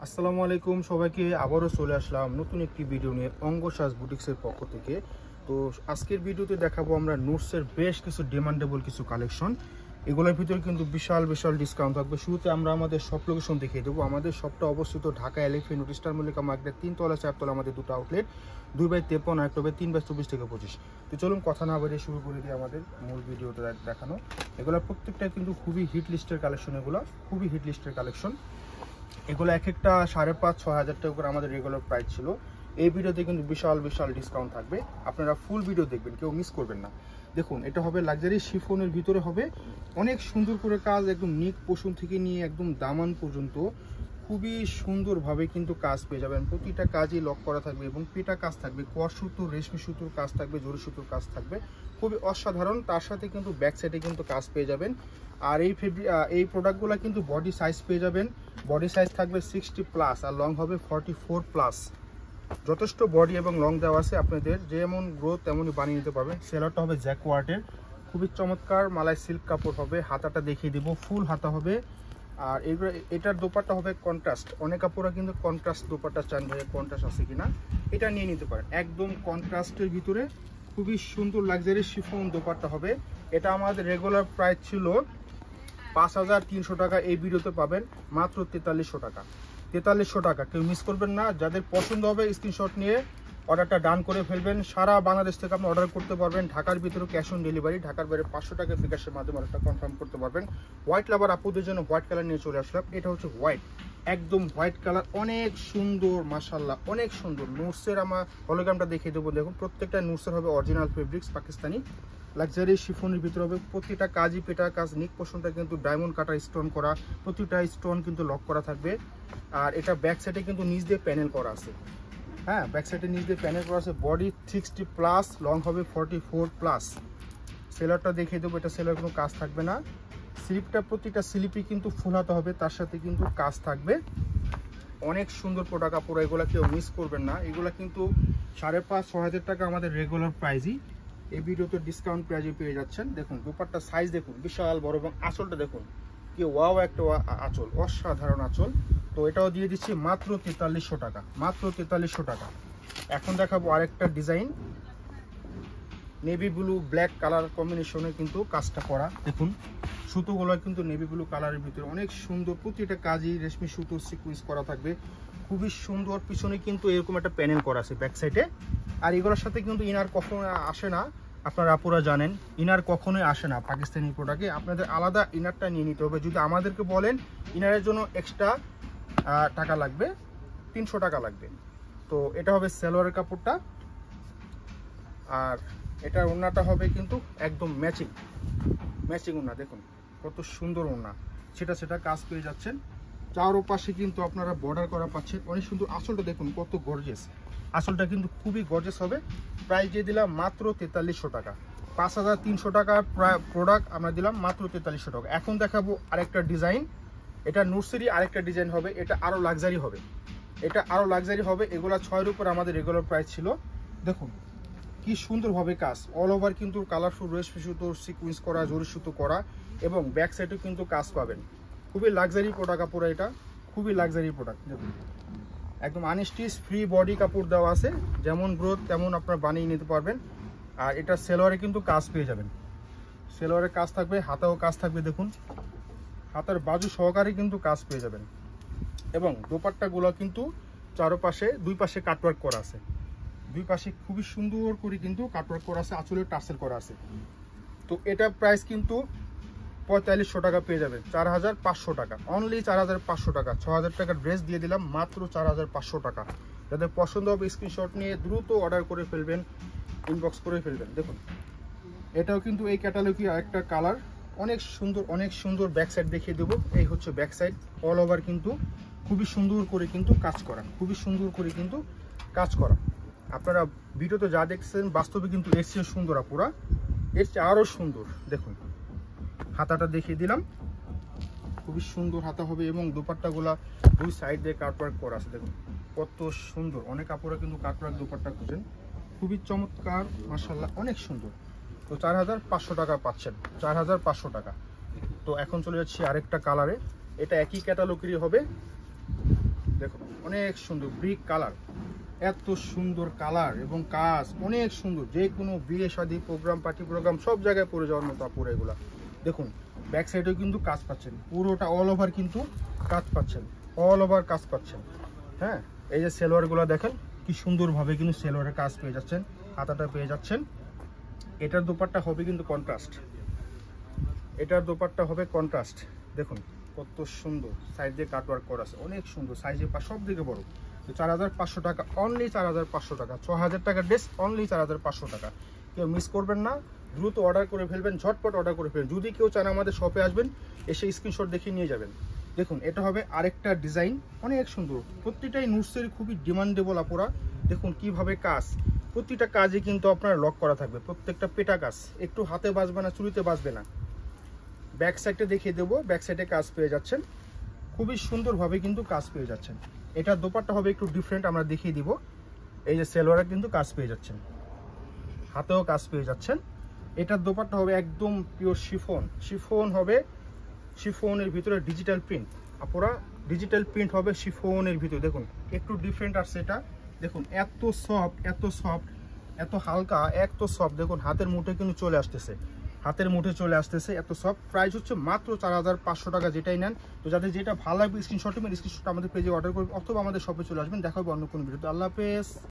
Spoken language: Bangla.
আসসালামু আলাইকুম সবাইকে আবারও চলে আসলাম নতুন একটি ভিডিও নিয়ে অঙ্গসাজ বুটিক্সের পক্ষ থেকে। তো আজকের ভিডিওতে দেখাবো আমরা নোটসের বেশ কিছু ডিমান্ডেবল কিছু কালেকশন। এগুলোর ভিতরে কিন্তু বিশাল বিশাল ডিসকাউন্ট থাকবে। শুরুতে আমরা আমাদের শপ লোকেশন দেখিয়ে দেবো। আমাদের শপটা অবস্থিত Dhaka elephant road star Mallika মার্কেটের 3 তলা 4 তলা আমাদের দুটো আউটলেট, 2/53 আর 3/24 থেকে 25। তো চলুন কথা না বাড়িয়ে শুরু করে দিই আমাদের মূল ভিডিওতে দেখানো। এগুলো প্রত্যেকটা কিন্তু খুবই হিট লিস্টের কালেকশন, এগুলো খুবই হিট লিস্টের কালেকশন। এগুলো এক একটা 5,500-6,000 টাকা করে আমাদের রেগুলার প্রাইস ছিল। এই ভিডিওতে কিন্তু বিশাল বিশাল ডিসকাউন্ট থাকবে, আপনারা ফুল ভিডিও দেখবেন, কেউ মিস করবেন না। দেখুন, এটা হবে লাক্সারি শিফনের ভিতরে, হবে অনেক সুন্দর করে কাজ, একদম নিক পোষণ থেকে নিয়ে একদম দামান পর্যন্ত খুবই সুন্দরভাবে কিন্তু কাজ পেয়ে যাবেন। প্রতিটা কাজই লক করা থাকবে এবং পেটা কাজ থাকবে, কোয়ার সুতোর রেশমি সুতোর কাজ থাকবে, জরি সুতোর কাজ থাকবে, খুবই অসাধারণ। তার সাথে কিন্তু ব্যাক সাইডে কিন্তু কাজ পেয়ে যাবেন। আর এই প্রোডাক্টগুলো কিন্তু বডি সাইজ পেয়ে যাবেন, বডি সাইজ থাকবে 60+ আর লং হবে 44+। যথেষ্ট বডি এবং লং দেওয়া আছে, আপনাদের যেমন গ্রোথ তেমনই বানিয়ে নিতে পারবেন। সেলারটা হবে জ্যাকওয়ার্ডের, খুবই চমৎকার মালাই সিল্ক কাপড় হবে। হাতাটা দেখিয়ে দিব, ফুল হাতা হবে। আর এটার দোপাট্টা হবে কন্ট্রাস্ট। অনেক কাপড়রা কিন্তু কন্ট্রাস্ট দোপাট্টা চান, ভাই কন্ট্রাস্ট আছে কিনা, এটা নিয়ে নিতে পারেন। একদম কন্ট্রাস্টের ভিতরে খুবই সুন্দর লাক্সারি শিফন দোপাট্টা হবে। এটা আমাদের রেগুলার প্রাইস ছিল 5,300 টাকা, এই ভিডিওতে পাবেন মাত্র 4300 টাকা। 4300 টাকা, কেউ মিস করবেন না। যাদের পছন্দ হবে স্ক্রিনশট নিয়ে অর্ডারটা ডান করে ফেলবেন। সারা বাংলাদেশ থেকে আপনি অর্ডার করতে পারবেন। ঢাকার ভিতরে ক্যাশ অন ডেলিভারি, ঢাকার বাইরে 500 টাকা বিকাশের মাধ্যমে অর্ডারটা কনফার্ম করতে পারবেন। হোয়াইট লাভার আপুদের জন্য হোয়াইট কালার নিয়ে চলে আসলাম। এটা হচ্ছে হোয়াইট, একদম হোয়াইট কালার, অনেক সুন্দর মাশাআল্লাহ, অনেক সুন্দর। নুটসের আমার হলোগ্রামটা দেখিয়ে দেবো। দেখুন, প্রত্যেকটা নুটসের হবে অরিজিনাল ফেব্রিক্স, পাকিস্তানি লাক্সারি শিফনের ভিতরে হবে। প্রতিটা কাজই পেটা কাজ, নিক পোর্শনটা কিন্তু ডায়মন্ড কাটা স্টোন করা, প্রতিটা স্টোন কিন্তু লক করা থাকবে। আর এটা ব্যাক সাইডে কিন্তু নিচ দিয়ে প্যানেল করা আছে। হ্যাঁ, ব্যাক সাইডে নিচ দিয়ে প্যানেল করা আছে। বডি 60+, লং হবে 44+। সেলারটা দেখিয়ে দেবো, এটা সেলার কোনো কাজ থাকবে না। স্লিপটা প্রতিটা স্লিপই কিন্তু ফুল হাতা হবে, তার সাথে কিন্তু কাজ থাকবে। অনেক সুন্দর প্রোডাক্ট কাপড়, এগুলো কেউ মিস করবেন না। এগুলো কিন্তু 5,500-6,000 টাকা আমাদের রেগুলার প্রাইসই, এই ভিডিওতে ডিসকাউন্ট প্রাইজে পেয়ে যাচ্ছেন। দেখুন দোপাট্টার সাইজ দেখুন, বিশাল বড়, এবং আঁচলটা দেখুন কি ওয়াও একটা আঁচল, অসাধারণ আঁচল। তো এটাও দিয়ে দিচ্ছি মাত্র 4300 টাকা, মাত্র 4300 টাকা। এখন দেখাবো আরেকটা design, navy blue black colour কম্বিনেশনে কিন্তু কাজটা করা। দেখুন সুতোগুলো কিন্তু নেভি ব্লু কালারের ভিতরে অনেক সুন্দর, প্রতিটা কাজই রেশমি সুতোর সিকুয়েন্স করা থাকবে, খুবই সুন্দর। পিছনে কিন্তু এরকম একটা প্যানেল করা আছে ব্যাক সাইডে। আর এগুলোর সাথে কিন্তু ইনার কখনো আসে না, আপনারা আপুরা জানেন ইনার কখনোই আসে না পাকিস্তানি প্রোডাক্টে। আপনাদের আলাদা ইনারটা নিয়ে নিতে হবে। যদি আমাদেরকে বলেন ইনারের জন্য এক্সট্রা টাকা লাগবে, 300 টাকা লাগবে। তো এটা হবে সালোয়ারের কাপড়টা, আর এটার ওড়নাটা হবে কিন্তু একদম ম্যাচিং ম্যাচিং ওড়না। দেখুন কত সুন্দর ওড়না, সেটা কাজ পেয়ে যাচ্ছেন। চারোপাশে কিন্তু আপনারা বর্ডার করা পাচ্ছেন, অনেক সুন্দর। আঁচলটা দেখুন কত গর্জিয়াস, আঁচলটা কিন্তু খুবই গর্জিয়াস হবে। প্রাইস দিয়ে দিলাম মাত্র 4300 টাকা। 5,300 টাকার প্রোডাক্ট আমরা দিলাম মাত্র 4300 টাকা। এখন দেখাবো আরেকটা ডিজাইন, এটা নুটসেরই আরেকটা ডিজাইন হবে। এটা আরও লাক্সারি হবে, এটা আরও লাক্সারি হবে। এগুলা 6-এর উপর আমাদের রেগুলার প্রাইস ছিল। দেখুন কি সুন্দরভাবে কাজ, অল ওভার কিন্তু কালারফুল রেশমি সুতো সিকুয়েন্স করা, জরি সুতো করা, এবং ব্যাক সাইডেও কিন্তু কাজ পাবেন। খুবই লাক্সারি প্রোডাক্ট কাপড়, এটা খুবই লাক্সারি প্রোডাক্ট। দেখুন একদম আনস্টিচ ফ্রি বডি কাপড় দেওয়া আছে, যেমন গ্রোথ তেমন আপনারা বানিয়ে নিতে পারবেন। আর এটা সেলোয়ারে কিন্তু কাজ পেয়ে যাবেন, সেলোয়ারে কাজ থাকবে, হাতাও কাজ থাকবে। দেখুন হাতার বাজু সহকারে কিন্তু কাজ পেয়ে যাবেন। এবং দোপাট্টাগুলো কিন্তু চারপাশে দুই পাশে কাটওয়ার্ক করা আছে, দুই পাশে খুবই সুন্দর করে কিন্তু কাটওয়ার্ক করা আছে, আঁচলের টার্সেল করা আছে। তো এটা প্রাইস কিন্তু 4500 টাকা পেয়ে যাবেন, 4,500 টাকা, অনলি 4,500 টাকা। 6,000 টাকার ড্রেস দিয়ে দিলাম মাত্র 4,500 টাকা। যাদের পছন্দ হবে স্ক্রিনশট নিয়ে দ্রুত অর্ডার করে ফেলবেন, ইনবক্স করে ফেলবেন। দেখুন এটাও কিন্তু এই ক্যাটালগি আরেকটা কালার, অনেক সুন্দর, অনেক সুন্দর। ব্যাক সাইড দেখিয়ে দেবো, এই হচ্ছে ব্যাক সাইড, অল ওভার কিন্তু খুবই সুন্দর করে কিন্তু কাজ করা, খুবই সুন্দর করে কিন্তু কাজ করা। আপনারা ভিডিওতে যা দেখছেন বাস্তবে কিন্তু এর চেয়ে সুন্দর, আপুরা এর চেয়ে আরও সুন্দর। দেখুন হাতাটা দেখিয়ে দিলাম, খুবই সুন্দর হাতা হবে, এবং দোপাট্টাগুলা দুই সাইড দিয়ে কাটওয়ার্ক করা আছে। দেখুন কত সুন্দর, অনেক কাপড়রা কিন্তু কাটওয়ার্ক দোপাট্টা খুঁজেন, খুবই চমৎকার মাশাআল্লাহ, অনেক সুন্দর। তো 4,500 টাকা পাচ্ছেন, 4,500 টাকা। তো এখন চলে যাচ্ছি আরেকটা কালারে, এটা একই ক্যাটালগেরই হবে, দেখুন অনেক সুন্দর ব্রিক কালার, এত সুন্দর কালার এবং কাজ অনেক সুন্দর, যে কোনো বিয়ে শাদী প্রোগ্রাম পার্টি প্রোগ্রাম সব জায়গায় পরে যাওয়ার মতো আপুরা এগুলা। দেখুন ব্যাক সাইডেও কিন্তু কাজ পাচ্ছেন, পুরোটা অল ওভার কিন্তু কাজ পাচ্ছেন, অল ওভার কাজ পাচ্ছেন। হ্যাঁ, এই যে সেলোয়ারগুলো দেখেন কি সুন্দরভাবে কিন্তু সেলোয়ারের কাজ পেয়ে যাচ্ছেন, হাতাটা পেয়ে যাচ্ছেন। এটার দোপাট্টা হবে কিন্তু কন্ট্রাস্ট, এটার দোপাট্টা হবে কন্ট্রাস্ট। দেখুন কত সুন্দর, সাইড দিয়ে কাটওয়ার্ক করা আছে, অনেক সুন্দর, সাইজে সব দিকে বড়। তো 4500 টাকা, অনলি 4500 টাকা, 6000 টাকার ড্রেস অনলি 4500 টাকা। কেউ মিস করবেন না, দ্রুত অর্ডার করে ফেলবেন, ঝটপট অর্ডার করে ফেলবেন। যদি কেউ চান আমাদের শপে আসবেন, এসে স্ক্রিনশট দেখিয়ে নিয়ে যাবেন। দেখুন এটা হবে আরেকটা ডিজাইন, অনেক সুন্দর, প্রত্যেকটাই নুটসের খুবই ডিমান্ডেবল আপুরা। দেখুন কিভাবে কাজ, প্রতিটা কাজে কিন্তু আপনার লক করা থাকবে, প্রত্যেকটা পেটা কাজ, একটু হাতে বাজবে না, চুরিতে বাজবে না। ব্যাক সাইডটা দেখিয়ে দেবো, ব্যাক সাইডে কাজ পেয়ে যাচ্ছেন, খুবই সুন্দরভাবে কিন্তু কাজ পেয়ে যাচ্ছেন। এটার দোপাট্টা হবে একটু ডিফারেন্ট, আমরা দেখিয়ে দিব। এই যে সেলোয়ারে কিন্তু কাজ পেয়ে যাচ্ছেন, হাতেও কাজ পেয়ে যাচ্ছেন। এটার দোপাট্টা হবে একদম পিওর শিফন, শিফন হবে, শিফনের ভিতরে ডিজিটাল প্রিন্ট, আপুরা ডিজিটাল প্রিন্ট হবে শিফনের ভিতরে। দেখুন একটু ডিফারেন্ট আসছে এটা, দেখুন এত সফট, এত সফট, এত হালকা, এত সফট। দেখুন হাতের মুঠে কিন্তু চলে আসতেছে, হাতের মুঠে চলে আসতেছে, এত সফট। প্রাইস হচ্ছে মাত্র 4500 টাকা, যেটাই নেন। তো যাদের যেটা ভালো লাগবে স্ক্রিনশট নেবেন, স্ক্রিনশট আমাদের পেজে অর্ডার করবেন অথবা আমাদের শপে চলে আসবেন। দেখা হবে অন্য কোনো ভিডিওতে। আল্লাহ হাফেজ।